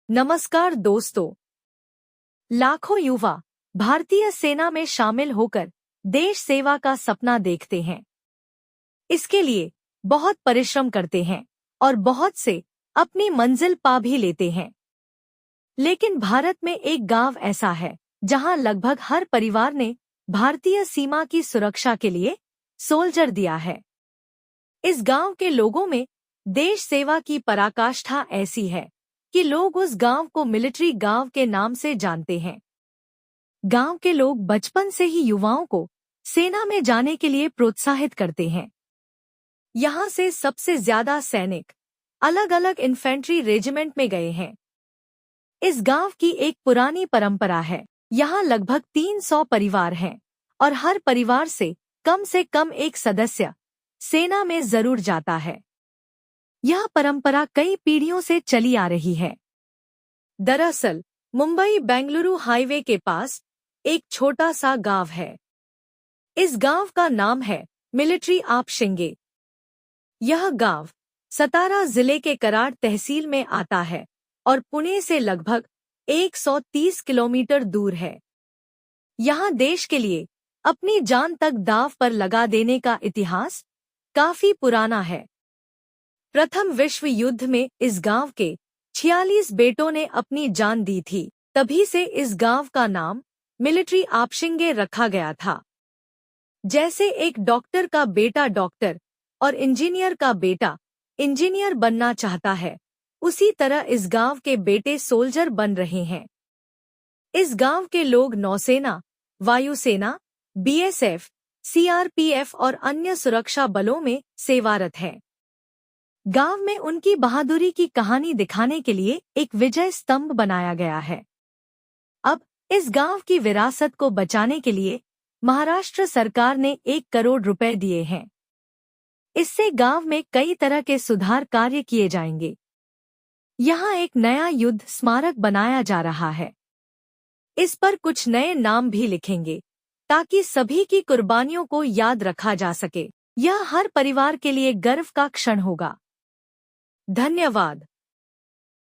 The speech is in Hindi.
नमस्कार दोस्तों। लाखों युवा भारतीय सेना में शामिल होकर देश सेवा का सपना देखते हैं। इसके लिए बहुत परिश्रम करते हैं और बहुत से अपनी मंजिल पा भी लेते हैं। लेकिन भारत में एक गांव ऐसा है जहां लगभग हर परिवार ने भारतीय सीमा की सुरक्षा के लिए सोल्जर दिया है। इस गांव के लोगों में देश सेवा की पराकाष्ठा ऐसी है कि लोग उस गांव को मिलिट्री गांव के नाम से जानते हैं। गांव के लोग बचपन से ही युवाओं को सेना में जाने के लिए प्रोत्साहित करते हैं। यहां से सबसे ज्यादा सैनिक अलग अलग इन्फेंट्री रेजिमेंट में गए हैं। इस गांव की एक पुरानी परंपरा है। यहां लगभग 300 परिवार हैं और हर परिवार से कम एक सदस्य सेना में जरूर जाता है। यह परंपरा कई पीढ़ियों से चली आ रही है। दरअसल मुंबई बेंगलुरु हाईवे के पास एक छोटा सा गांव है। इस गांव का नाम है मिलिट्री आपशिंगे। यह गांव सतारा जिले के कराड़ तहसील में आता है और पुणे से लगभग 130 किलोमीटर दूर है। यहां देश के लिए अपनी जान तक दांव पर लगा देने का इतिहास काफी पुराना है। प्रथम विश्व युद्ध में इस गांव के 46 बेटों ने अपनी जान दी थी। तभी से इस गांव का नाम मिलिट्री आपशिंगे रखा गया था। जैसे एक डॉक्टर का बेटा डॉक्टर और इंजीनियर का बेटा इंजीनियर बनना चाहता है, उसी तरह इस गांव के बेटे सोल्जर बन रहे हैं। इस गांव के लोग नौसेना, वायुसेना, बीएसएफ, सीआरपीएफ और अन्य सुरक्षा बलों में सेवारत हैं। गांव में उनकी बहादुरी की कहानी दिखाने के लिए एक विजय स्तंभ बनाया गया है। अब इस गांव की विरासत को बचाने के लिए महाराष्ट्र सरकार ने 1 करोड़ रुपए दिए हैं। इससे गांव में कई तरह के सुधार कार्य किए जाएंगे। यहां एक नया युद्ध स्मारक बनाया जा रहा है। इस पर कुछ नए नाम भी लिखेंगे ताकि सभी की कुर्बानियों को याद रखा जा सके। यह हर परिवार के लिए गर्व का क्षण होगा। धन्यवाद।